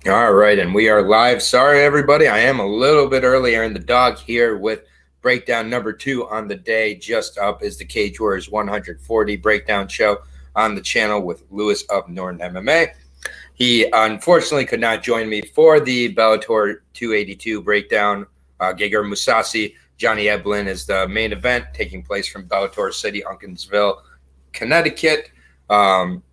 All right, and we are live. Sorry, everybody. I am a little bit earlier in the dog here with breakdown number 2 on the day. Just up is the Cage Warriors 140 breakdown show on the channel with Lewis of Norton MMA. He unfortunately could not join me for the Bellator 282 breakdown. Gegard Mousasi, Johnny Eblen is the main event taking place from Bellator City, Uncasville, Connecticut,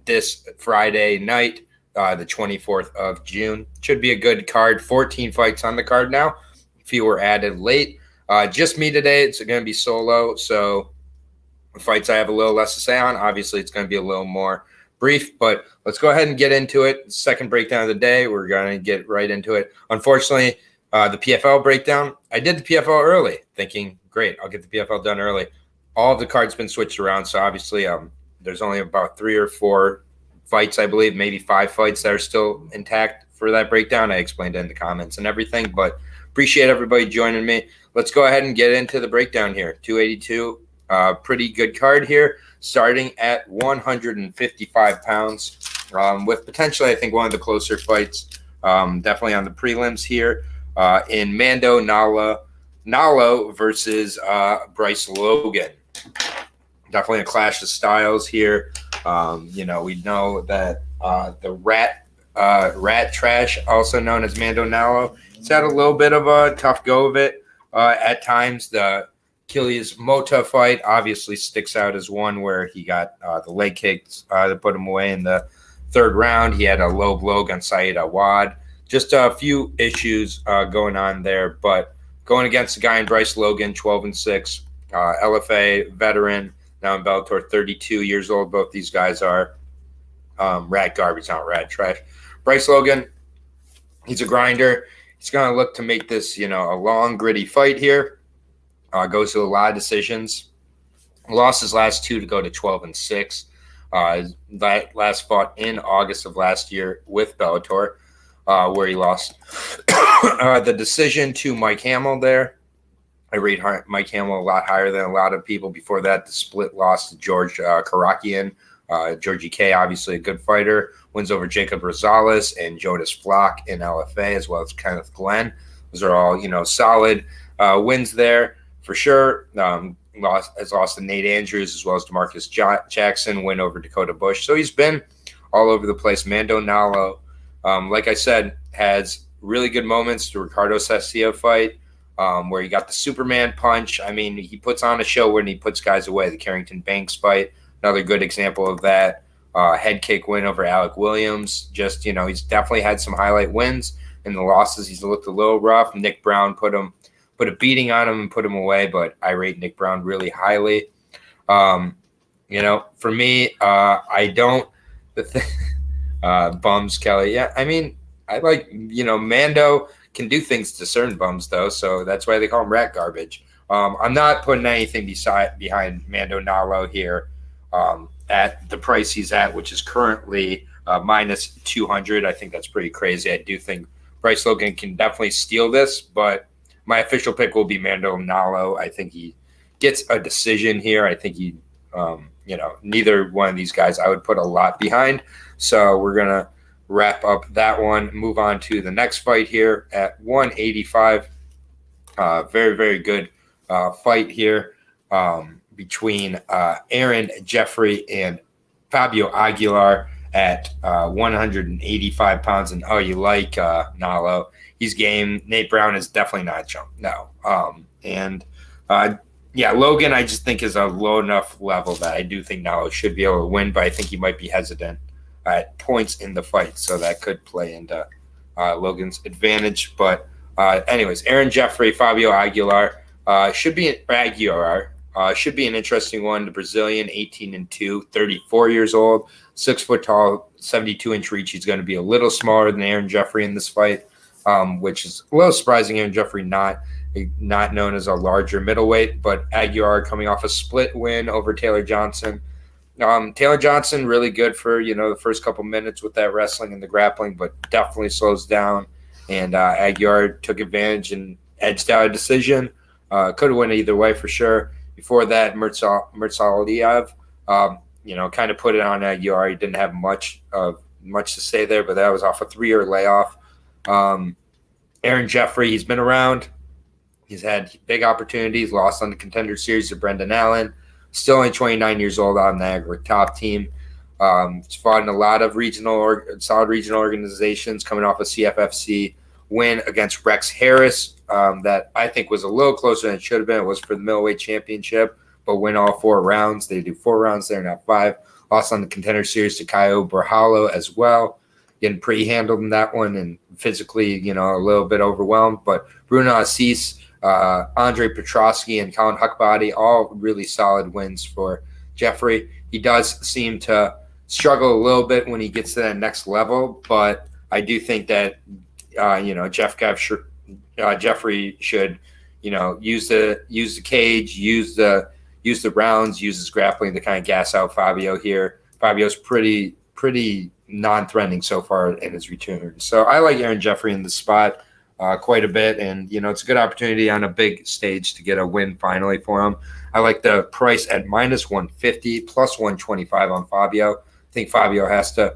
this Friday night. The 24th of June. Should be a good card. 14 fights on the card now. A few were added late. Just me today. It's going to be solo. So fights I have a little less to say on. Obviously, it's going to be a little more brief, but let's go ahead and get into it. Second breakdown of the day. We're going to get right into it. Unfortunately, the PFL breakdown, I did the PFL early, thinking, great, I'll get the PFL done early. All of the cards been switched around, so obviously there's only about 3 or 4 fights, I believe, maybe 5 fights that are still intact for that breakdown. I explained it in the comments and everything, but appreciate everybody joining me. Let's go ahead and get into the breakdown here. 282, pretty good card here, starting at 155 pounds, with potentially, I think, one of the closer fights, definitely on the prelims here, in Nalo versus Bryce Logan. Definitely a clash of styles here. We know that the Rat Trash, also known as Mendonka, he's had a little bit of a tough go of it at times. The Achilles Mota fight obviously sticks out as one where he got the leg kicks that put him away in the 3rd round. He had a low blow against Saeed Awad. Just a few issues going on there, but going against the guy in Bryce Logan, 12-6, LFA veteran. Now in Bellator, 32 years old. Both these guys are rat garbage, not rat trash. Bryce Logan, he's a grinder. He's going to look to make this, a long, gritty fight here. Goes to a lot of decisions. Lost his last 2 to go to 12-6. That last fought in August of last year with Bellator, where he lost the decision to Mike Hamill there. I rate Mike Hamill a lot higher than a lot of people. Before that, the split loss to George Karakian. Georgie K, obviously a good fighter. Wins over Jacob Rosales and Jonas Flock in LFA, as well as Kenneth Glenn. Those are all, solid wins there for sure. Has lost to Nate Andrews as well as DeMarcus Jackson. Win over Dakota Bush. So he's been all over the place. Mendonka, like I said, has really good moments. The Ricardo Sessia fight. Where he got the Superman punch. I mean, he puts on a show when he puts guys away. The Carrington Banks fight, another good example of that. Head kick win over Alec Williams. Just, he's definitely had some highlight wins. In the losses, he's looked a little rough. Nick Brown put a beating on him and put him away, but I rate Nick Brown really highly. For me, I don't bums Kelly. Yeah, I mean, I like, Mando can do things to certain bums, though, so that's why they call him rat garbage. I'm not putting anything behind Mendonka here at the price he's at, which is currently minus 200. I think that's pretty crazy. I do think Bryce Logan can definitely steal this, but my official pick will be Mendonka. I think he gets a decision here. I think he, neither one of these guys I would put a lot behind. So we're going to wrap up that one, move on to the next fight here at 185. Very, very good fight here between Aaron Jeffrey and Fabio Aguilar at 185 pounds. And you like Nalo. He's game. Nate Brown is definitely not a chump. No. Logan I just think is a low enough level that I do think Nalo should be able to win, but I think he might be hesitant at points in the fight, so that could play into Logan's advantage. But anyways, Aaron Jeffrey, Fabio Aguilar should be an interesting one. The Brazilian, 18-2, 34 years old, 6 foot tall, 72-inch reach. He's going to be a little smaller than Aaron Jeffrey in this fight, which is a little surprising. Aaron Jeffrey not known as a larger middleweight, but Aguilar coming off a split win over Taylor Johnson. Taylor Johnson, really good for, the first couple minutes with that wrestling and the grappling, but definitely slows down. And Aguilar took advantage and edged out a decision. Could have went either way for sure. Before that, Mursaliev, kind of put it on Aguilar. He didn't have much to say there, but that was off a 3-year layoff. Aaron Jeffrey, he's been around. He's had big opportunities, lost on the Contender Series to Brendan Allen. Still only 29 years old on the Niagara top team. He's fought in a lot of solid regional organizations, coming off a CFFC win against Rex Harris that I think was a little closer than it should have been. It was for the middleweight championship, but win all 4 rounds. They do 4 rounds there, not 5. Lost on the Contender Series to Caio Borralo as well. Getting pretty handled in that one and physically, a little bit overwhelmed. But Bruno Assis, Andre Petrosky, and Colin Huckbody, all really solid wins for Jeffrey. He does seem to struggle a little bit when he gets to that next level, but I do think that Jeffrey should, use the cage, use the rounds, use his grappling to kind of gas out Fabio here. Fabio's pretty non-threatening so far in his return. So I like Aaron Jeffrey in the spot quite a bit, and it's a good opportunity on a big stage to get a win finally for him. I like the price at -150, +125 on Fabio. I think Fabio has to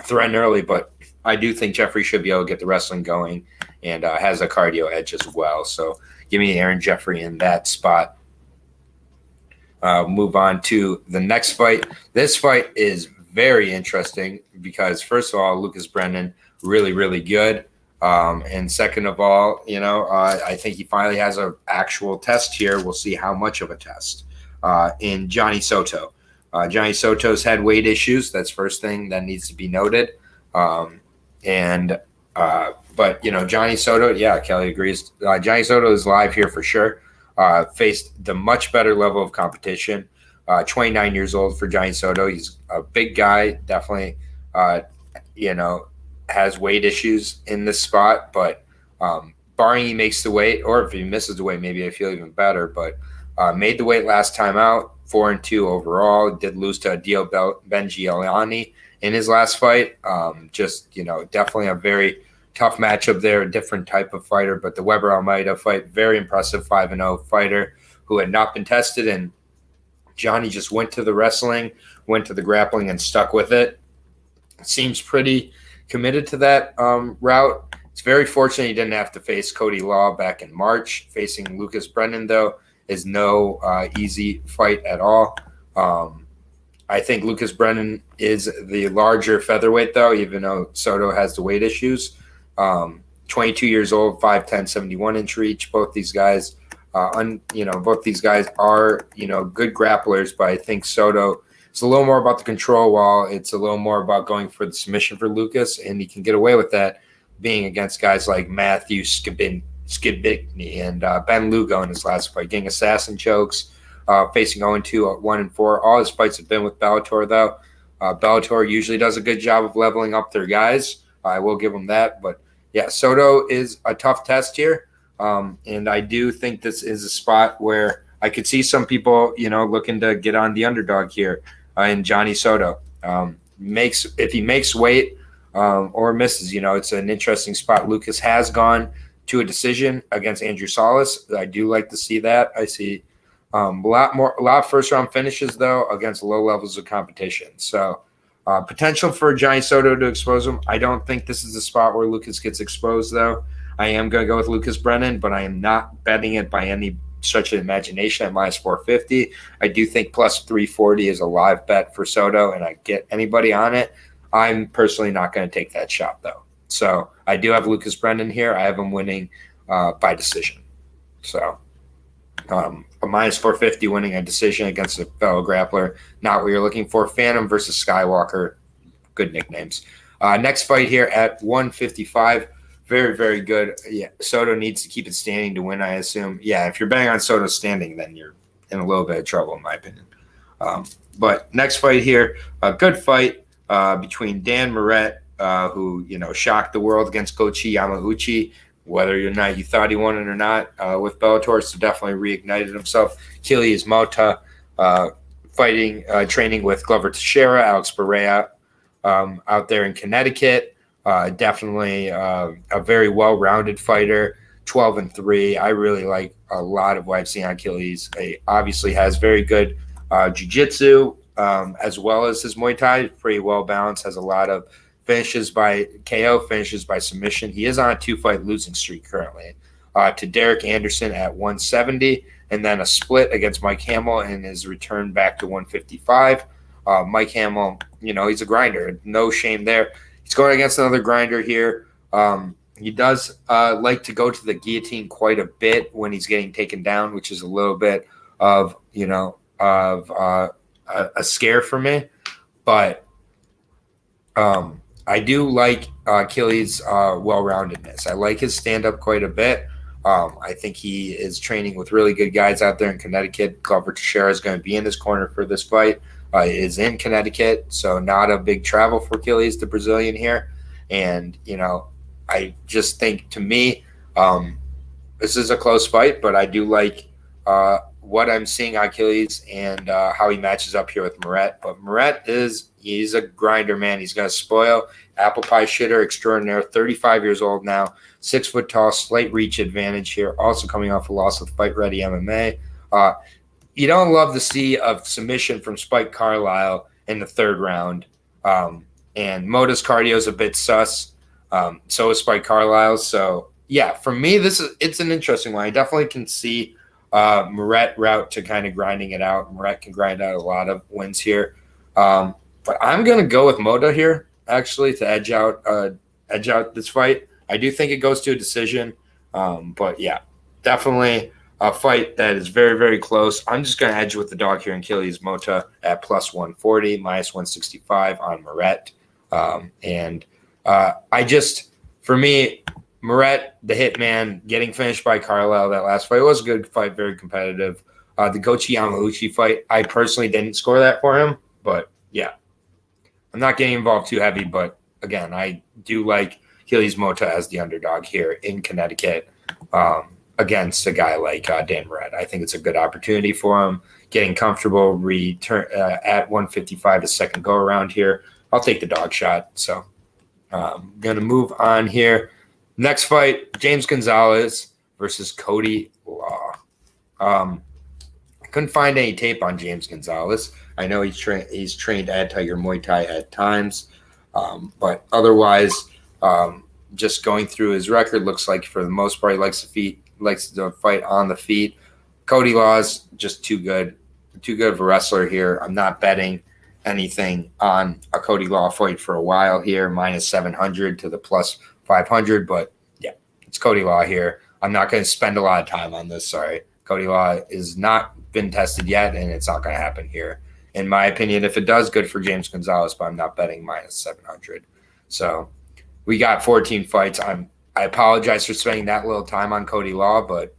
threaten early, but I do think Jeffrey should be able to get the wrestling going and has a cardio edge as well. So give me Aaron Jeffrey in that spot. Move on to the next fight. This fight is very interesting because, first of all, Lucas Brennan, really, really good. And second of all, I think he finally has an actual test here. We'll see how much of a test in Johnny Soto. Johnny Soto's had weight issues. That's first thing that needs to be noted. But Johnny Soto, yeah, Kelly agrees. Johnny Soto is live here for sure. Faced the much better level of competition. 29 years old for Johnny Soto. He's a big guy, definitely, has weight issues in this spot. But barring he makes the weight, or if he misses the weight, maybe I feel even better. But made the weight last time out, 4-2 overall. Did lose to Adil Benjialiani in his last fight. Definitely a very tough matchup there, a different type of fighter. But the Weber Almeida fight, very impressive 5-0 fighter who had not been tested, and Johnny just went to the wrestling, went to the grappling, and stuck with it. Seems pretty committed to that route. It's very fortunate he didn't have to face Cody Law back in March. Facing Lucas Brennan, though, is no easy fight at all. I think Lucas Brennan is the larger featherweight, though, even though Soto has the weight issues. 22 years old, 5'10", 71-inch reach. Both these guys are, good grapplers, but I think Soto, it's a little more about the control while it's a little more about going for the submission for Lucas, and he can get away with that being against guys like Matthew Skibicki and Ben Lugo in his last fight, getting assassin chokes, facing 0-2 at 1-4. All his fights have been with Bellator, though. Bellator usually does a good job of leveling up their guys. I will give him that. But, yeah, Soto is a tough test here. And I do think this is a spot where I could see some people, looking to get on the underdog here in Johnny Soto. If he makes weight or misses, it's an interesting spot. Lucas has gone to a decision against Andrew Salas. I do like to see that. I see a lot of first-round finishes, though, against low levels of competition. So potential for Johnny Soto to expose him. I don't think this is the spot where Lucas gets exposed, though. I am going to go with Lucas Brennan, but I am not betting it by any stretch of imagination at -450. I do think +340 is a live bet for Soto, and I get anybody on it. I'm personally not going to take that shot, though. So I do have Lucas Brennan here. I have him winning by decision. So a -450 winning a decision against a fellow grappler, not what you're looking for. Phantom versus Skywalker, good nicknames. Next fight here at 155. Very, very good. Yeah, Soto needs to keep it standing to win, I assume. Yeah, if you're betting on Soto standing, then you're in a little bit of trouble, in my opinion. But next fight here, a good fight between Dan Moret, who shocked the world against Goichi Yamauchi, whether or not you thought he won it or not, with Bellator, so definitely reignited himself. Achilles Mota training with Glover Teixeira, Alex Pereira out there in Connecticut. Definitely a very well-rounded fighter, 12-3. I really like a lot of what I've seen on Achilles. He obviously has very good jiu-jitsu as well as his Muay Thai, pretty well-balanced, has a lot of finishes by KO, finishes by submission. He is on a 2-fight losing streak currently to Derek Anderson at 170, and then a split against Mike Hamill and his return back to 155. Mike Hamill, he's a grinder. No shame there. He's going against another grinder here. He does like to go to the guillotine quite a bit when he's getting taken down, which is a little bit of, a scare for me. But I do like Achilles' well-roundedness. I like his stand-up quite a bit. I think he is training with really good guys out there in Connecticut. Glover Teixeira is going to be in his corner for this fight. Is in Connecticut, so not a big travel for Achilles, the Brazilian here. And, I just think, to me, this is a close fight, but I do like what I'm seeing Achilles and how he matches up here with Moret. But Moret he's a grinder, man. He's going to spoil. Apple pie shitter extraordinaire, 35 years old now, 6 foot tall, slight reach advantage here, also coming off a loss with Fight Ready MMA. You don't love to see a submission from Spike Carlisle in the 3rd round. And Mota's cardio is a bit sus. So is Spike Carlisle. So, yeah, for me, it's an interesting one. I definitely can see Moret route to kind of grinding it out. Moret can grind out a lot of wins here. But I'm going to go with Mota here, actually, to edge out this fight. I do think it goes to a decision. But, yeah, definitely a fight that is very, very close. I'm just going to edge with the dog here in Achilles Mota at plus 140, minus 165 on Moret. For me, Moret, the hitman, getting finished by Carlisle that last fight was a good fight, very competitive. The Gochi Yamauchi fight, I personally didn't score that for him, but yeah. I'm not getting involved too heavy, but again, I do like Achilles Mota as the underdog here in Connecticut. Against a guy like Dan Moret. I think it's a good opportunity for him. Getting comfortable return at 155 a second go around here. I'll take the dog shot. So I'm going to move on here. Next fight, James Gonzalez versus Cody Law. I couldn't find any tape on James Gonzalez. I know he's trained at Tiger Muay Thai at times. But otherwise, just going through his record, looks like for the most part he likes to fight on the feet. Cody Law's just too good of a wrestler here. I'm not betting anything on a Cody Law fight for a while here, minus 700 to the plus 500. But yeah, it's Cody Law here. I'm not going to spend a lot of time on this. Sorry. Cody Law is not been tested yet, and it's not going to happen here. In my opinion, if it does, good for James Gonzalez, but I'm not betting minus 700. So we got 14 fights. I apologize for spending that little time on Cody Law, but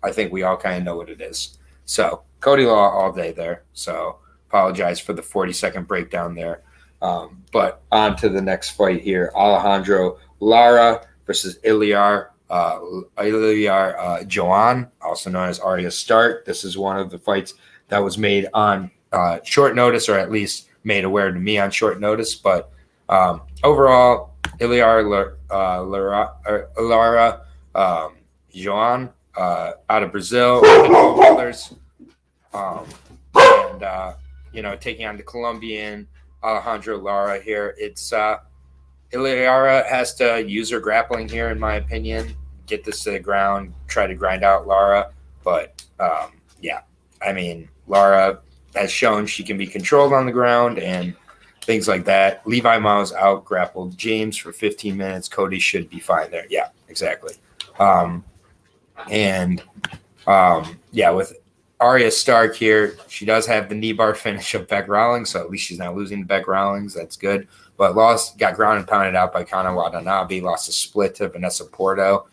I think we all kind of know what it is. So Cody Law all day there. So apologize for the 40-second breakdown there. But on to the next fight here. Alejandro Lara versus Ilir Joan, also known as Arya Start. This is one of the fights that was made on short notice, or at least made aware to me on short notice. But overall, Ilir Lara Joan out of Brazil, brothers, taking on the Colombian Alejandro Lara here. It's Ilir has to use her grappling here, in my opinion, get this to the ground, try to grind out Lara. But Lara has shown she can be controlled on the ground and things like that. Levi Miles out grappled James for 15 minutes. Cody should be fine there. Yeah, exactly. With Arya Stark here, she does have the knee bar finish of Beck Rawlings, so at least she's not losing to Beck Rawlings. That's good. But got ground and pounded out by Kana Watanabe, lost a split to Vanessa Porto.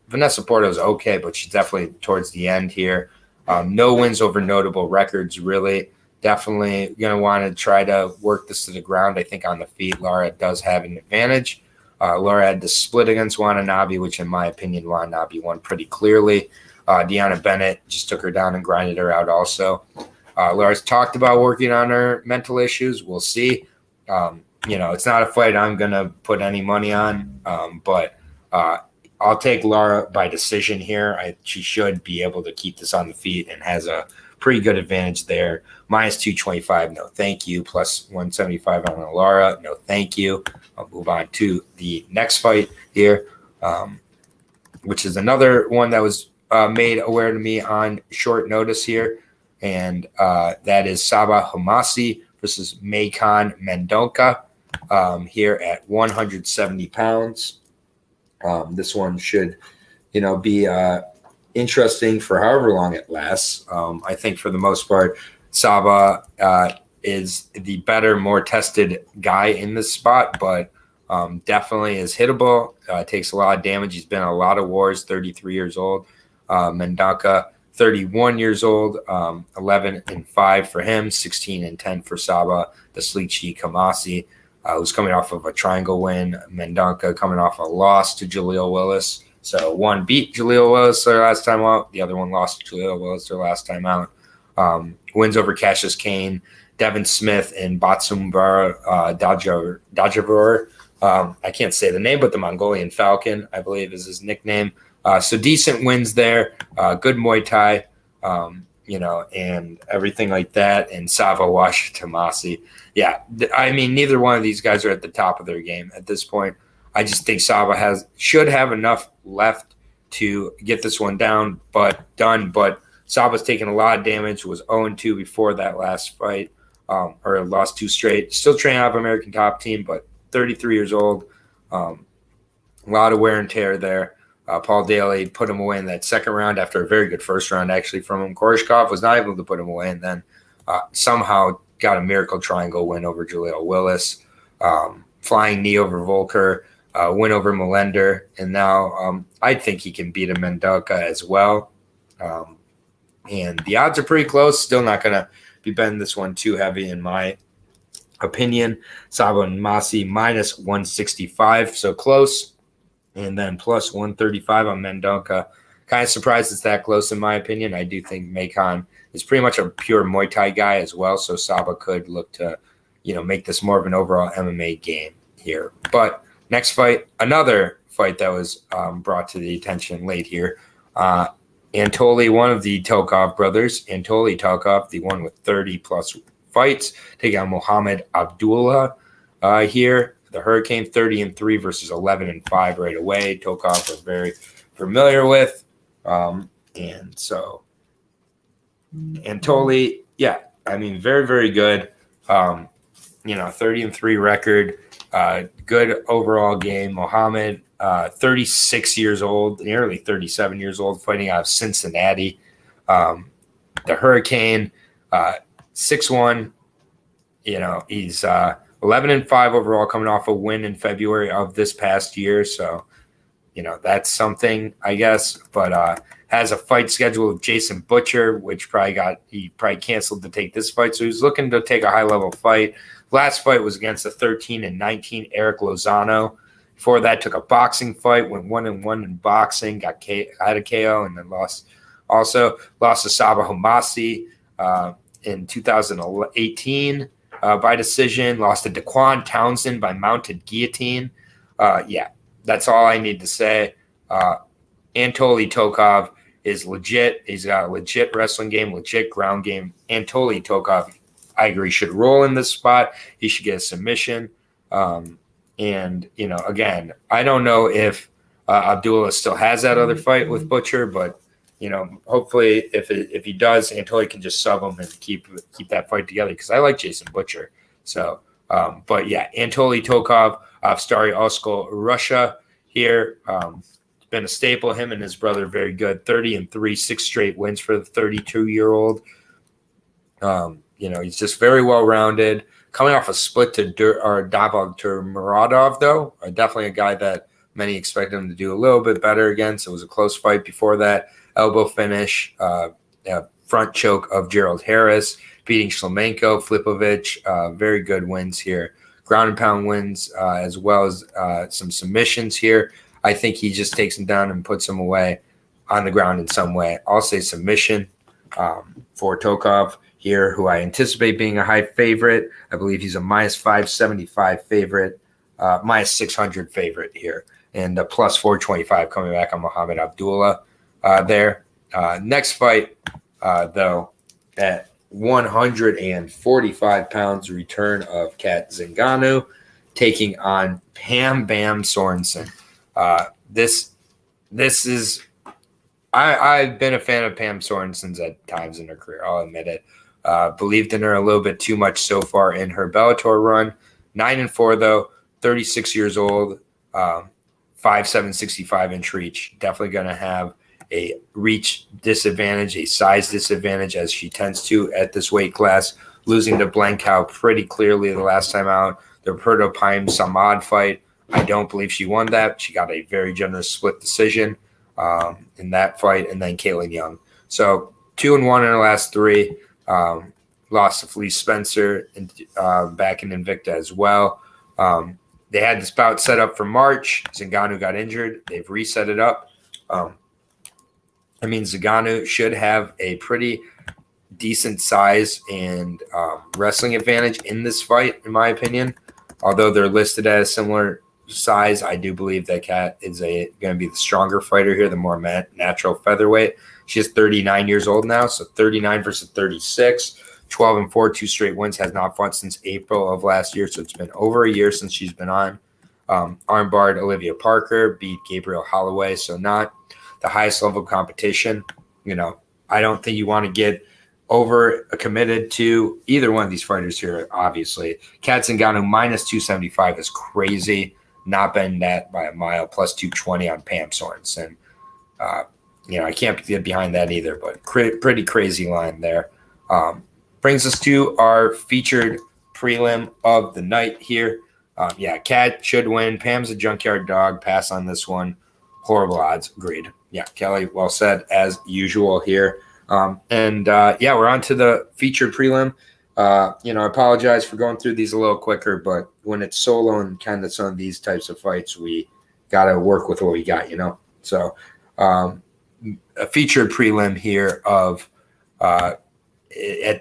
Vanessa Porto is okay, but she's definitely towards the end here. No wins over notable records, really. Definitely going to want to try to work this to the ground. I think on the feet, Lara does have an advantage. Lara had the split against Watanabe, which in my opinion, Watanabe won pretty clearly. Deanna Bennett just took her down and grinded her out also. Lara's talked about working on her mental issues. We'll see. It's not a fight I'm going to put any money on, but I'll take Lara by decision here. She should be able to keep this on the feet and has a pretty good advantage there. Minus 225, no thank you. Plus 175 on Alara, no thank you. I'll move on to the next fight here, which is another one that was made aware to me on short notice here, and that is Saba Hamasi versus Meikan Mendonka here at 170 pounds. This one should, be interesting for however long it lasts. I think for the most part, Saba is the better, more tested guy in this spot, but definitely is hittable. Takes a lot of damage. He's been in a lot of wars, 33 years old. Mendonka, 31 years old, 11-5 for him, 16-10 for Saba, the sleek sheet Hamasi, who's coming off of a triangle win. Mendonka coming off a loss to Jaleel Willis. So one beat Jaleel Willis their last time out. The other one lost to Jaleel Willis their last time out. Wins over Cassius, Kane, Devin Smith, and Batsumbar Dajavur. I can't say the name, but the Mongolian Falcon, I believe, is his nickname. So decent wins there. Good Muay Thai, and everything like that. And Sava washed Hamasi. Yeah, I mean, neither one of these guys are at the top of their game at this point. I just think Saba should have enough left to get this one down, but Saba's taken a lot of damage, was 0-2 before that last fight, or lost 2 straight. Still training out of American Top Team, but 33 years old. A lot of wear and tear there. Paul Daly put him away in that second round after a very good first round, actually, from him. Koreshkov was not able to put him away, and then somehow got a miracle triangle win over Jaleel Willis, flying knee over Volker, win over Melender, and now I think he can beat a Mendonka as well. And the odds are pretty close. Still not going to be betting this one too heavy in my opinion. Saba and Masi minus 165, so close. And then plus 135 on Mendonka. Kind of surprised it's that close in my opinion. I do think Meikan is pretty much a pure Muay Thai guy as well, so Saba could look to, make this more of an overall MMA game here. But next fight, another fight that was brought to the attention late here. Anatoly, one of the Tokov brothers, Anatoly Tokov, the one with 30-plus fights, taking on Mohamed Abdullah here. The Hurricane, 30-3 versus 11-5 right away. Tokov we're very familiar with. And so Anatoly, very, very good. 30-3 record. Good overall game. Mohamed, 36 years old, nearly 37 years old, fighting out of Cincinnati. The Hurricane, 6'1". He's 11-5 overall, coming off a win in February of this past year. So, that's something, I guess. But has a fight scheduled with Jason Butcher, which he canceled to take this fight. So he's looking to take a high-level fight. Last fight was against the 13-19 Eric Lozano. Before that, took a boxing fight, went 1-1 in boxing, had a KO, and then lost to Saba Hamasi in 2018 by decision. Lost to Daquan Townsend by mounted guillotine. That's all I need to say. Anatoly Tokov is legit. He's got a legit wrestling game, legit ground game. Anatoly Tokov, I agree, should roll in this spot. He should get a submission. Again, I don't know if Abdullah still has that other fight with Butcher, but hopefully if he does, Anatoly can just sub him and keep that fight together, because I like Jason Butcher. So, Anatoly Tokov of Stary Oskol, Russia here. Been a staple. Him and his brother, very good. 30-3, 6 straight wins for the 32-year-old. He's just very well-rounded. Coming off a split to Davog to Muradov, though. Definitely a guy that many expect him to do a little bit better against. It was a close fight before that. Elbow finish, front choke of Gerald Harris, beating Shlemenko, Flipovic. Very good wins here. Ground and pound wins, as well as some submissions here. I think he just takes him down and puts him away on the ground in some way. I'll say submission for Tokov here, who I anticipate being a high favorite. I believe he's a minus 575 favorite, minus 600 favorite here, and a plus 425 coming back on Mohamed Abdullah there. Next fight, though, at 145 pounds, return of Kat Zingano taking on Pam Bam Sorensen. This is I've been a fan of Pam Sorensen's at times in her career. I'll admit it. Believed in her a little bit too much so far in her Bellator run. 9-4 though, 36 years old, 5'7", 65-inch reach. Definitely going to have a reach disadvantage, a size disadvantage, as she tends to at this weight class. Losing to Blankow pretty clearly the last time out. The Roberto Pam Samad fight, I don't believe she won that. She got a very generous split decision in that fight, and then Caitlin Young. So 2-1 in her last 3. Lost to Felice Spencer and back in Invicta as well. They had this bout set up for March. Zingano got injured. They've reset it up. Zingano should have a pretty decent size and wrestling advantage in this fight, in my opinion. Although they're listed at a similar size, I do believe that Kat is going to be the stronger fighter here, the more natural featherweight. She is 39 years old now, so 39 versus 36. 12-4, 2 straight wins, has not fought since April of last year, so it's been over a year since she's been on. Armbarred Olivia Parker, beat Gabriel Holloway, so not the highest level of competition. I don't think you want to get over committed to either one of these fighters here, obviously. Kat Zingano minus 275 is crazy. Not been that by a mile, plus 220 on Pam Sorensen. I can't get behind that either, but pretty crazy line there. Brings us to our featured prelim of the night here. Kat should win. Pam's a junkyard dog. Pass on this one. Horrible odds. Agreed. Yeah, Kelly, well said as usual here. We're on to the featured prelim. I apologize for going through these a little quicker, but when it's solo and kind of some of these types of fights, we got to work with what we got, So a featured prelim here of at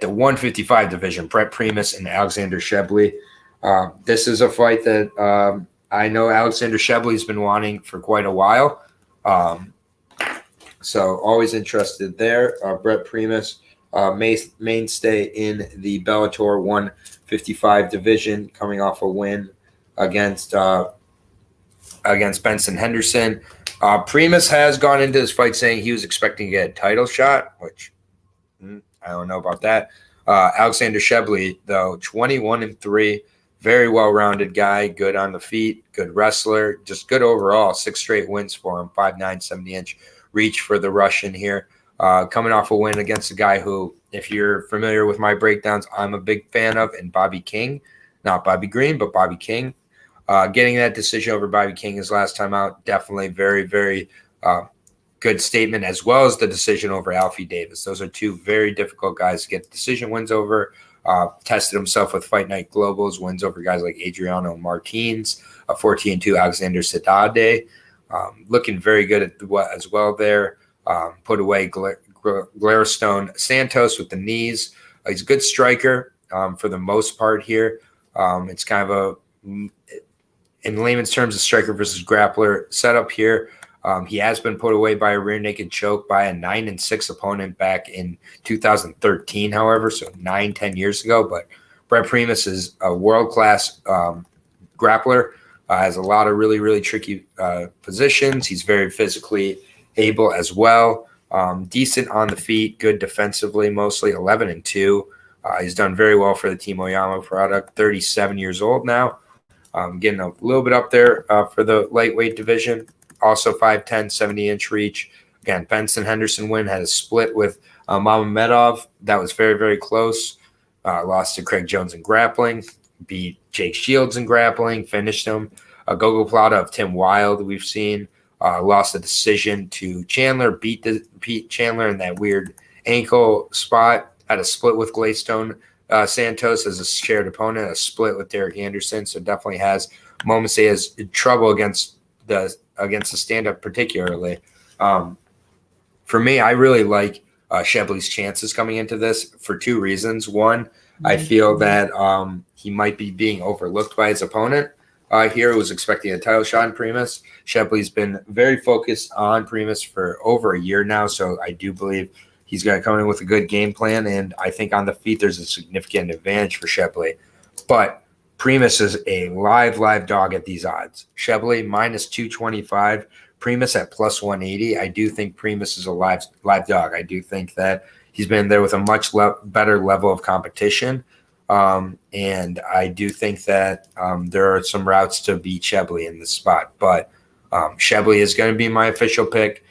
the 155 division, Brett Primus and Alexander Shebley. This is a fight that I know Alexander Shebley's been wanting for quite a while. So always interested there. Brett Primus, mainstay in the Bellator 155 division, coming off a win against Benson Henderson. Primus has gone into this fight saying he was expecting to get a title shot, which I don't know about that. Alexander Shebley, though, 21-3, very well-rounded guy, good on the feet, good wrestler, just good overall. 6 straight wins for him, 5'9", 70-inch reach for the Russian here. Coming off a win against a guy who, if you're familiar with my breakdowns, I'm a big fan of, and Bobby King. Not Bobby Green, but Bobby King. Getting that decision over Bobby King his last time out, definitely very, very good statement, as well as the decision over Alfie Davis. Those are 2 very difficult guys to get decision wins over. Tested himself with Fight Night Globals, wins over guys like Adriano Martins, 14-2 Alexander Sadade. Looking very good as well there. Put away Glarstone Santos with the knees. He's a good striker for the most part here. It's kind of in layman's terms, a striker versus grappler setup here. He has been put away by a rear naked choke by a 9-6 opponent back in 2013, however, so 9-10 years ago. But Brett Primus is a world-class grappler, has a lot of really, really tricky positions. He's very physically able as well. Decent on the feet, good defensively, mostly 11-2. He's done very well for the Team Oyama product, 37 years old now. Getting a little bit up there for the lightweight division. Also 5'10", 70-inch reach. Again, Benson Henderson win, had a split with Mamamedov. That was very, very close. Lost to Craig Jones in grappling. Beat Jake Shields in grappling. Finished him. Gogo Plata of Tim Wilde we've seen. Lost a decision to Chandler. Beat Chandler in that weird ankle spot. Had a split with Gladstone Santos as a shared opponent. A split with Derek Anderson. So definitely has moments he has trouble against the stand-up particularly. For me, I really like Shebley's chances coming into this for 2 reasons. One, I feel that he might be being overlooked by his opponent here, who was expecting a title shot in Primus. Shebley's been very focused on Primus for over a year now, so I do believe He's going to come in with a good game plan, and I think on the feet there's a significant advantage for Shevchenko. But Primus is a live dog at these odds. Shevchenko minus 225, Primus at plus 180. I do think Primus is a live dog. I do think that he's been there with a much better level of competition. And I do think that there are some routes to beat Shevchenko in this spot. But Shevchenko is going to be my official pick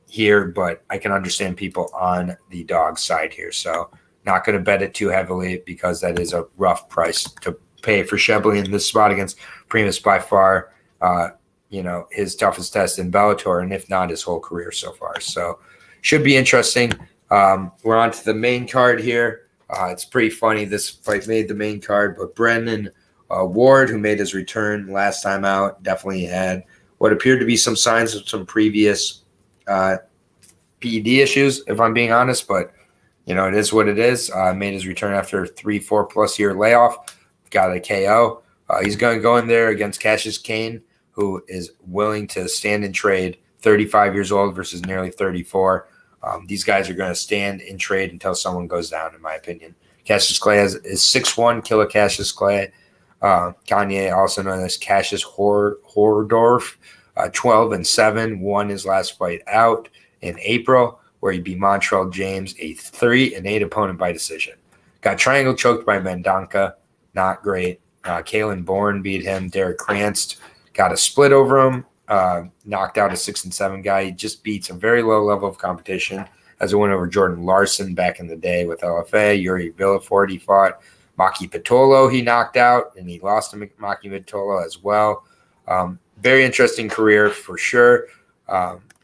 here, but I can understand people on the dog side here. So not going to bet it too heavily because that is a rough price to pay for Shevchenko in this spot against Primus, by far, his toughest test in Bellator, and if not, his whole career so far. So should be interesting. We're on to the main card here. It's pretty funny. This fight made the main card, but Brennan Ward, who made his return last time out, definitely had what appeared to be some signs of some previous PED issues, if I'm being honest, but it is what it is. Made his return after 3-4 plus year layoff, got a KO. He's going to go in there against Cassius Kane, who is willing to stand and trade, 35 years old versus nearly 34. These guys are going to stand and trade until someone goes down, in my opinion. Cassius Clay is 6'1", killer Cassius Clay. Kanye, also known as Cassius Hordorf, 12-7, won his last fight out in April, where he beat Montreal James, a 3-8 opponent by decision. Got triangle choked by Mendonka, not great. Kalen Bourne beat him. Derek Krantz got a split over him, knocked out a 6-7 guy. He just beats a very low level of competition, as a win over Jordan Larson back in the day with LFA. Yuri Villafort, he fought. Maki Pitolo, he knocked out, and he lost to Maki Pitolo as well. Very interesting career for sure.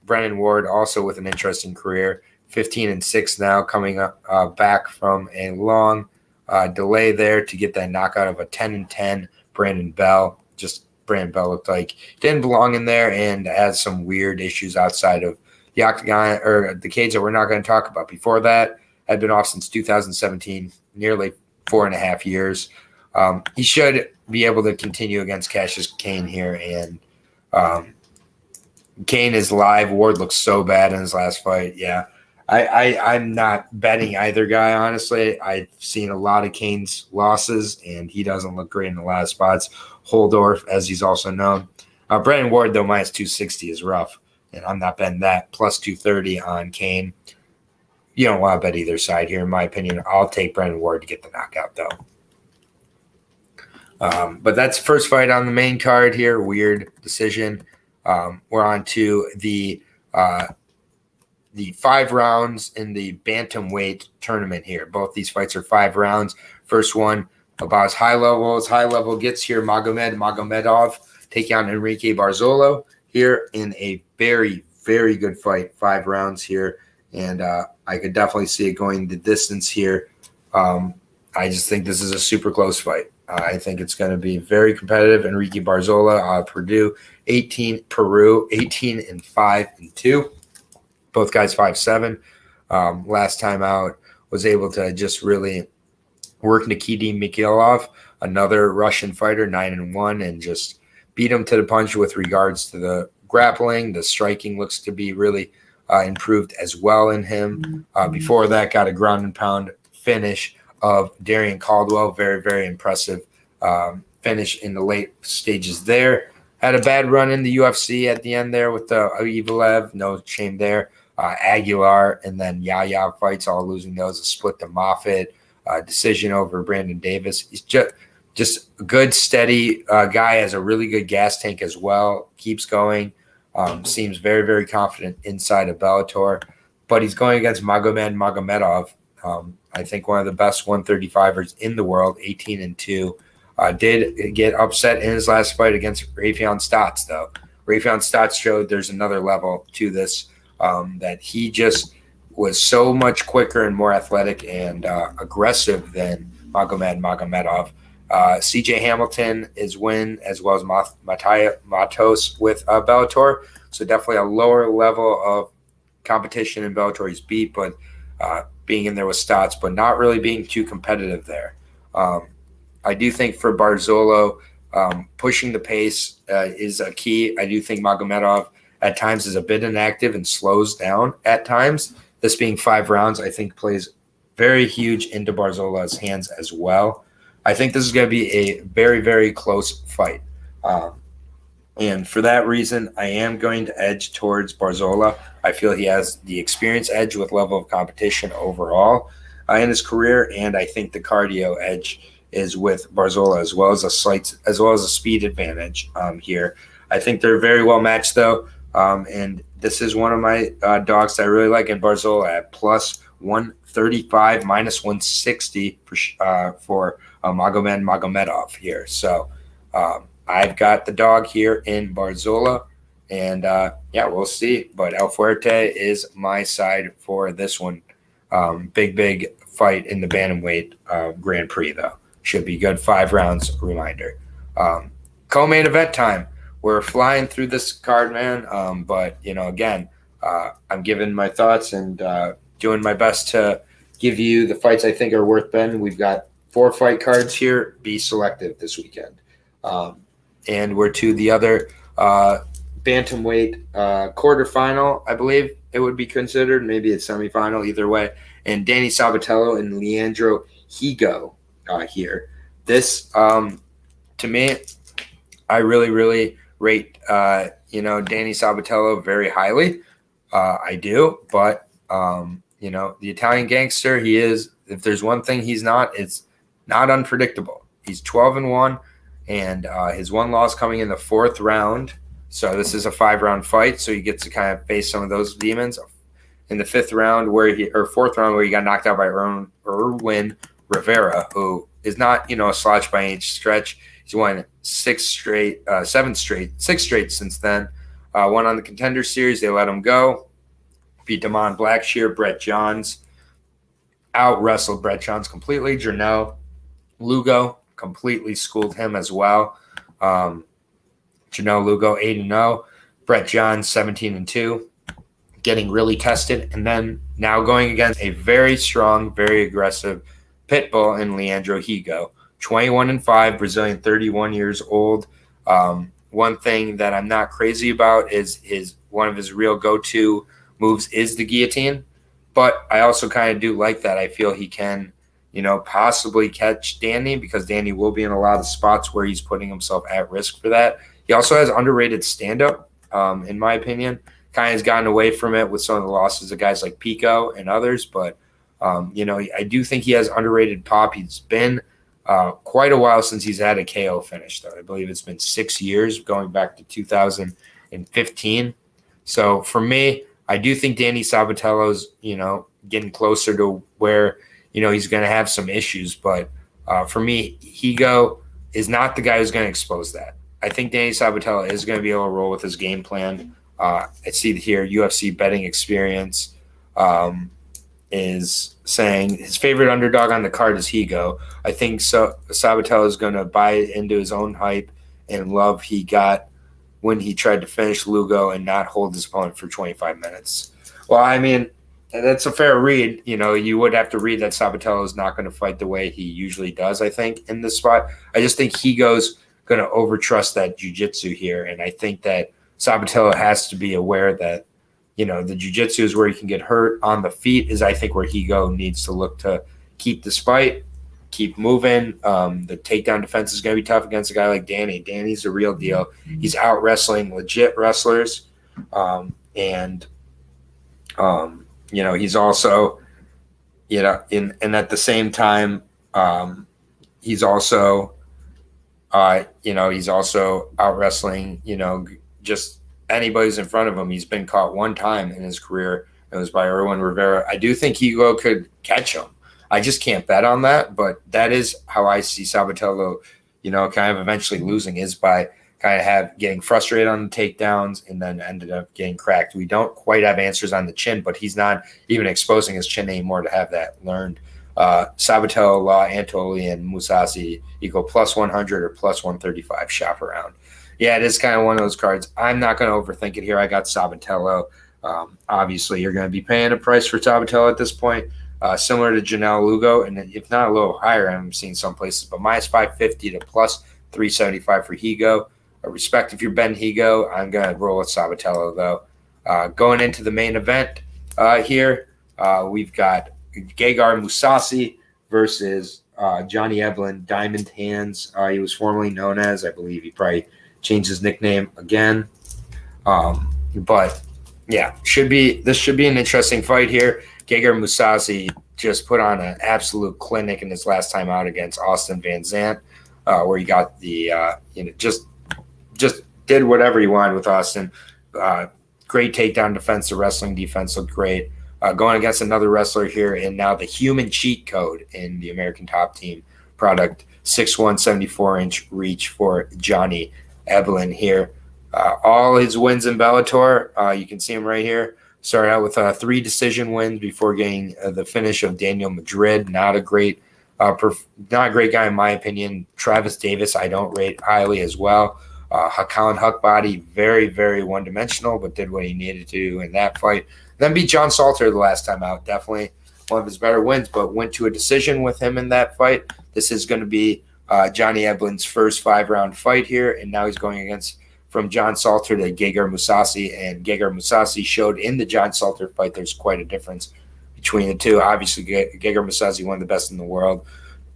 Brennan Ward also with an interesting career, 15-6 now, coming up back from a long delay there to get that knockout of a 10-10 Brandon Bell. Just Brandon Bell looked like he didn't belong in there and had some weird issues outside of the octagon or the cage that we're not going to talk about. Before that, had been off since 2017, nearly 4.5 years. He should be able to continue against Cassius Kane here, and Kane is live. Ward looks so bad in his last fight. Yeah, I'm not betting either guy, honestly. I've seen a lot of Kane's losses, and he doesn't look great in a lot of spots. Holdorf, as he's also known. Brennan Ward, though, minus 260 is rough, and I'm not betting that. Plus 230 on Kane. You don't want to bet either side here, in my opinion. I'll take Brennan Ward to get the knockout, though. But that's the first fight on the main card here. Weird decision. We're on to the 5 rounds in the bantamweight tournament here. Both these fights are 5 rounds. First one about as high level gets here. Magomedov taking on Enrique Barzola here in a very, very good fight. 5 rounds here, and I could definitely see it going the distance here. I just think this is a super close fight. I think it's going to be very competitive. Enrique Barzola, Peru, 18-5-2. Both guys 5'7". Last time out, was able to just really work Nikita Mikhailov, another Russian fighter, 9-1, and just beat him to the punch with regards to the grappling. The striking looks to be really improved as well in him. Before that, got a ground and pound finish of Darian Caldwell. Very, very impressive finish in the late stages there. Had a bad run in the UFC at the end there with the Evelev. No shame there. Aguilar and then Yaya fights, all losing those. A split to Moffitt. Decision over Brandon Davis. He's just a good, steady guy. Has a really good gas tank as well. Keeps going. Seems very, very confident inside of Bellator. But he's going against Magomedov. I think one of the best 135ers in the world, 18-2. Did get upset in his last fight against Rafion Stotts, though. Rafion Stotts showed there's another level to this, that he just was so much quicker and more athletic and aggressive than Magomedov. CJ Hamilton is win, as well as Matos with Bellator. So definitely a lower level of competition in Bellator. He's beat, but being in there with Stotts, but not really being too competitive there. I do think for Barzolo, pushing the pace is a key. I do think Magomedov at times is a bit inactive and slows down at times. this being 5 rounds, I think plays very huge into Barzola's hands as well. I think this is going to be a very, very close fight. And for that reason, I am going to edge towards Barzola. I feel he has the experience edge with level of competition overall in his career, and I think the cardio edge is with Barzola as well as a speed advantage here. I think they're very well matched though, and this is one of my dogs that I really like in Barzola at plus 135, minus 160 for Magomed Magomedov here. So I've got the dog here in Barzola, and we'll see. But El Fuerte is my side for this one. Big fight in the bantamweight Grand Prix, though. Should be good. 5 rounds, reminder. Co-main event time. We're flying through this card, man. But, again, I'm giving my thoughts and doing my best to give you the fights I think are worth betting. We've got 4 fight cards here. Be selective this weekend. And we're to the other bantamweight quarterfinal, I believe it would be considered. Maybe it's semifinal, either way. And Danny Sabatello and Leandro Higo here. This, to me, I really, really rate, Danny Sabatello very highly. I do, but, the Italian gangster, he is, if there's one thing he's not, it's not unpredictable. He's 12-1. And his one loss coming in the 4th round. So this is a 5-round fight. So he gets to kind of face some of those demons in the 4th round where he got knocked out by Erwin Rivera, who is not, a slouch by any stretch. He's won 6 straight since then. Won on the Contender Series. They let him go. Beat Damon Blackshear, Brett Johns. Out-wrestled Brett Johns completely. Janelle Lugo completely schooled him as well. Janelle Lugo 8-0, Brett Johns 17-2, getting really tested, and then now going against a very strong, very aggressive pit bull in Leandro Higo, 21-5, Brazilian, 31 years old. One thing that I'm not crazy about is one of his real go-to moves is the guillotine, but I also kind of do like that. I feel he can possibly catch Danny because Danny will be in a lot of spots where he's putting himself at risk for that. He also has underrated stand-up, in my opinion. Kind of has gotten away from it with some of the losses of guys like Pico and others, but, I do think he has underrated pop. He's been quite a while since he's had a KO finish, though. I believe it's been 6 years, going back to 2015. So for me, I do think Danny Sabatello's, getting closer to where – he's going to have some issues, but for me, Higo is not the guy who's going to expose that. I think Danny Sabatello is going to be able to roll with his game plan. I see here UFC betting experience is saying his favorite underdog on the card is Higo. I think Sabatello is going to buy into his own hype and love he got when he tried to finish Lugo and not hold his opponent for 25 minutes. Well, I mean, that's a fair read. You would have to read that Sabatello is not going to fight the way he usually does, I think, in this spot. I just think Higo's going to overtrust that jiu-jitsu here, and I think that Sabatello has to be aware that, the jiu-jitsu is where he can get hurt. On the feet is, I think, where Higo needs to look to keep this fight, keep moving. The takedown defense is going to be tough against a guy like Danny. Danny's a real deal. He's out-wrestling legit wrestlers, he's also, and at the same time, he's also out wrestling, just anybody who's in front of him. He's been caught one time in his career. It was by Erwin Rivera. I do think Higo could catch him. I just can't bet on that, but that is how I see Sabatello, kind of eventually losing is by kind of getting frustrated on the takedowns and then ended up getting cracked. We don't quite have answers on the chin, but he's not even exposing his chin anymore to have that learned. Sabatello, Law, Antoli, and Mousasi equal plus 100 or plus 135 shop around. Yeah, it is kind of one of those cards. I'm not going to overthink it here. I got Sabatello. Obviously, you're going to be paying a price for Sabatello at this point, similar to Janelle Lugo, and if not a little higher, I'm seeing some places, but minus 550 to plus 375 for Higo. I respect if you're Ben Higo. I'm going to roll with Sabatello, though. Going into the main event here, we've got Gegard Mousasi versus Johnny Eblen, Diamond Hands. He was formerly known as, I believe he probably changed his nickname again. But yeah, this should be an interesting fight here. Gegard Mousasi just put on an absolute clinic in his last time out against Austin Van Zandt, where he got the just did whatever he wanted with Austin. Great takedown defense. The wrestling defense looked great. Going against another wrestler here, and now the human cheat code in the American Top Team product, 6'1", 74-inch reach for Johnny Eblen here. All his wins in Bellator, you can see him right here. Started out with 3 decision wins before getting the finish of Daniel Madrid. Not a great guy in my opinion. Travis Davis, I don't rate highly as well. Hakan Huckbody, very, very one-dimensional, but did what he needed to do in that fight. Then beat John Salter the last time out. Definitely one of his better wins, but went to a decision with him in that fight. This is going to be Johnny Eblen's first 5-round fight here, and now he's going against from John Salter to Gegard Mousasi, and Gegard Mousasi showed in the John Salter fight there's quite a difference between the two. Obviously, Gegard Mousasi, one of the best in the world,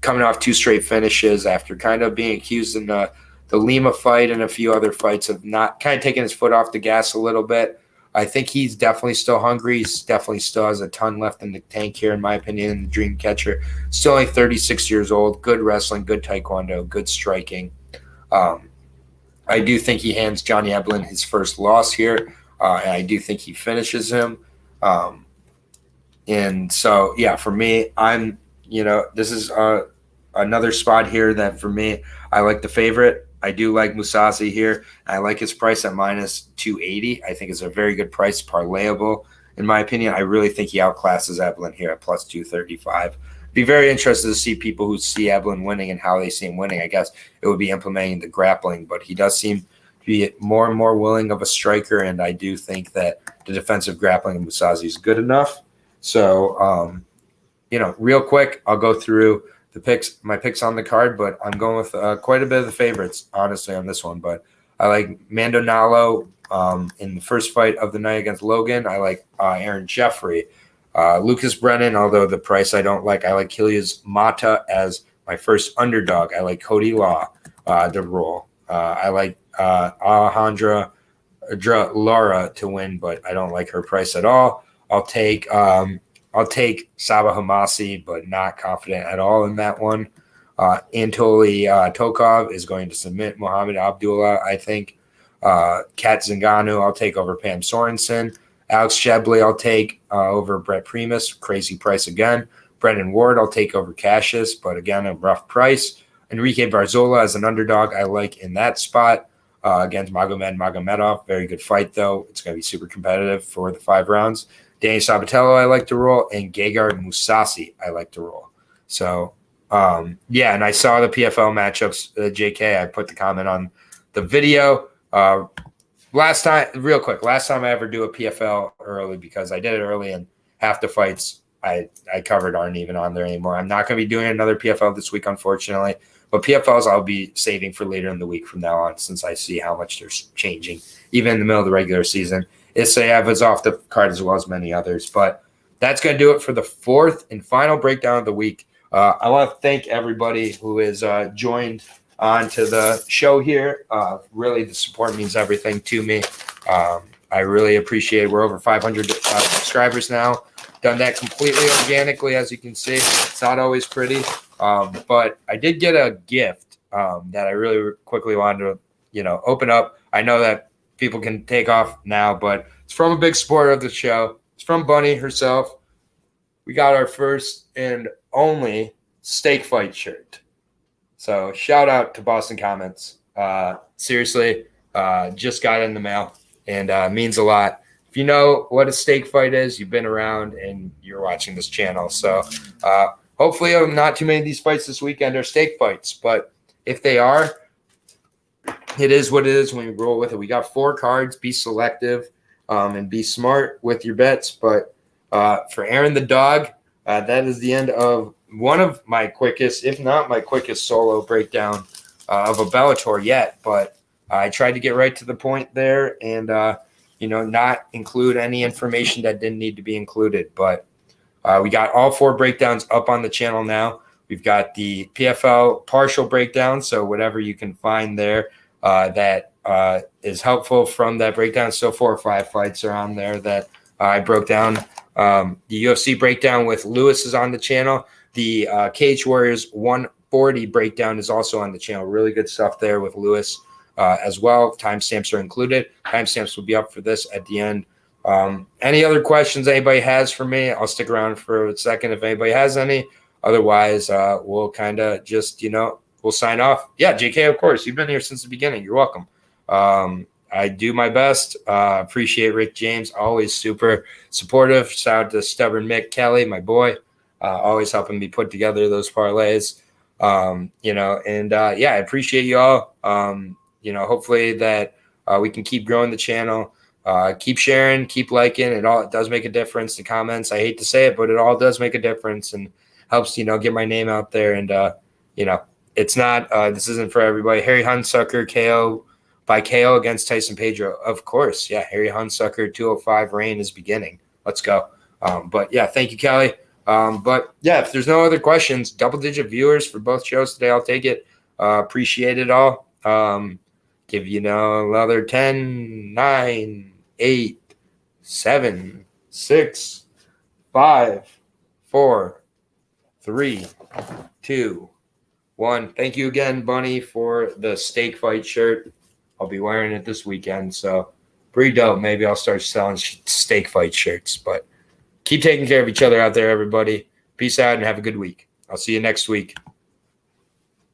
coming off 2 straight finishes after kind of being accused in the Lima fight and a few other fights of not kind of taking his foot off the gas a little bit. I think he's definitely still hungry. He's definitely still has a ton left in the tank here, in my opinion, in the dream catcher. Still only 36 years old. Good wrestling, good taekwondo, good striking. I do think he hands Johnny Eblen his first loss here, and I do think he finishes him. And so, yeah, for me, this is another spot here that for me, I like the favorite. I do like Mousasi here. I like his price at minus 280. I think it's a very good price, parlayable. In my opinion, I really think he outclasses Eblen here at plus 235. Be very interested to see people who see Eblen winning and how they see him winning. I guess it would be implementing the grappling, but he does seem to be more and more willing of a striker, and I do think that the defensive grappling of Mousasi is good enough. So, real quick, I'll go through my picks on the card, but I'm going with quite a bit of the favorites, honestly, on this one. But I like Mendonka in the first fight of the night against Logan. I like Aaron Jeffrey. Lucas Brennan, although the price I don't like. I like Kilias Mata as my first underdog. I like Cody Law, the role. I like Alejandra Lara to win, but I don't like her price at all. I'll take Saba Hamasi, but not confident at all in that one. Anatoly Tokov is going to submit Mohamed Abdullah, I think. Kat Zingano, I'll take over Pam Sorensen. Alex Shebley, I'll take over Brett Primus. Crazy price again. Brendan Ward, I'll take over Cassius, but again, a rough price. Enrique Barzola as an underdog, I like in that spot against Magomedov. Very good fight, though. It's going to be super competitive for the 5 rounds. Danny Sabatello, I like to roll, and Gegard Mousasi, I like to roll. So, and I saw the PFL matchups, JK. I put the comment on the video. Last time I ever do a PFL early, because I did it early and half the fights I covered aren't even on there anymore. I'm not going to be doing another PFL this week, unfortunately. But PFLs I'll be saving for later in the week from now on, since I see how much they're changing, even in the middle of the regular season. Isaev is off the card as well as many others. But that's going to do it for the 4th and final breakdown of the week. I want to thank everybody who has joined on to the show here. Really, the support means everything to me. I really appreciate it. We're over 500 subscribers now. Done that completely organically, as you can see. It's not always pretty. But I did get a gift that I really quickly wanted to, open up. I know that people can take off now, but it's from a big supporter of the show. It's from Bunny herself. We got our first and only steak fight shirt. So shout out to Boston Comments. Seriously, just got it in the mail, and means a lot. If you know what a steak fight is, you've been around and you're watching this channel. So hopefully not too many of these fights this weekend are steak fights, but if they are, it is what it is when you roll with it. We got 4 cards. Be selective and be smart with your bets. But for Aaron the Dog, that is the end of one of my quickest, if not my quickest, solo breakdown of a Bellator yet. But I tried to get right to the point there and, not include any information that didn't need to be included. But We got all 4 breakdowns up on the channel now. We've got the PFL partial breakdown, so whatever you can find there that is helpful from that breakdown. So 4 or 5 fights are on there that I broke down. The UFC breakdown with Lewis is on the channel. The Cage Warriors 140 breakdown is also on the channel. Really good stuff there with Lewis as well. Timestamps are included. Timestamps will be up for this at the end. Any other questions anybody has for me? I'll stick around for a second if anybody has any. Otherwise, we'll kind of just, we'll sign off. Yeah, JK, of course. You've been here since the beginning. You're welcome. I do my best. Appreciate Rick James. Always super supportive. Shout out to Stubborn Mick Kelly, my boy. Always helping me put together those parlays. I appreciate you all. Hopefully that we can keep growing the channel. Keep sharing, keep liking. It does make a difference. The comments, I hate to say it, but it all does make a difference and helps, get my name out there. And, it's not, this isn't for everybody. Harry Hunsucker, KO against Tyson Pedro. Of course. Yeah. Harry Hunsucker, 205 reign is beginning. Let's go. Thank you, Kelly. If there's no other questions, double-digit viewers for both shows today, I'll take it. Appreciate it all. Give another 10, 9, 8, 7, 6, 5, 4, 3, 2, 1. Thank you again, Bunny, for the steak fight shirt. I'll be wearing it this weekend, so pretty dope. Maybe I'll start selling steak fight shirts, but keep taking care of each other out there, everybody. Peace out and have a good week. I'll see you next week.